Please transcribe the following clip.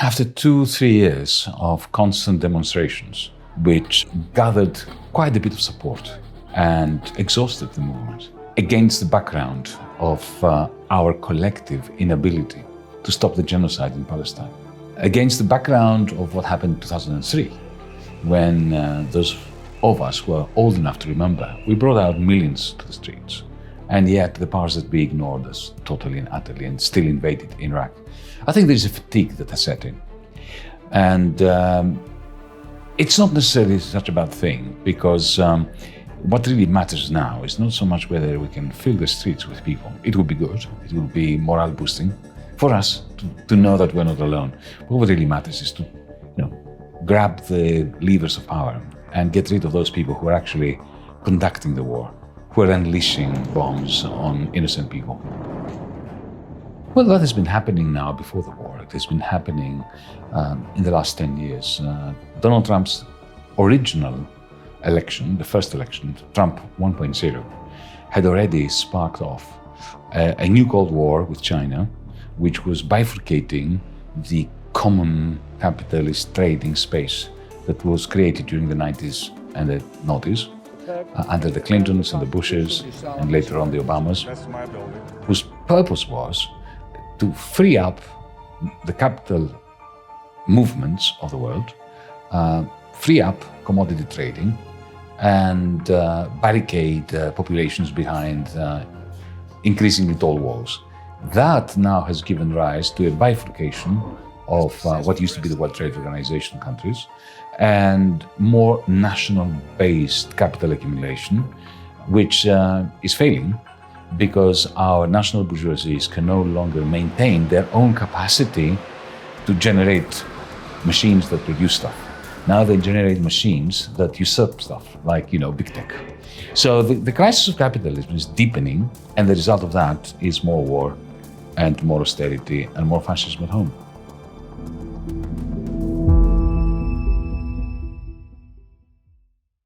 after 2-3 years of constant demonstrations, which gathered quite a bit of support and exhausted the movement, against the background of our collective inability to stop the genocide in Palestine, against the background of what happened in 2003, when those of us who are old enough to remember, we brought out millions to the streets, and yet the powers that be ignored us totally and utterly and still invaded Iraq. I think there's a fatigue that has set in. And it's not necessarily such a bad thing, because what really matters now is not so much whether we can fill the streets with people. It will be good, it will be morale boosting for us to know that we're not alone. But what really matters is to grab the levers of power and get rid of those people who are actually conducting the war, who are unleashing bombs on innocent people. Well, that has been happening now before the war. It has been happening in the last 10 years. Donald Trump's original election, the first election, Trump 1.0, had already sparked off a new Cold War with China, which was bifurcating the common capitalist trading space that was created during the 90s and the noughties, under the Clintons and the Bushes, and later on the Obamas, whose purpose was to free up the capital movements of the world, free up commodity trading, and barricade populations behind increasingly tall walls. That now has given rise to a bifurcation of what used to be the World Trade Organization countries and more national-based capital accumulation, which is failing because our national bourgeoisies can no longer maintain their own capacity to generate machines that produce stuff. Now they generate machines that usurp stuff, like, big tech. So the crisis of capitalism is deepening, and the result of that is more war and more austerity and more fascism at home.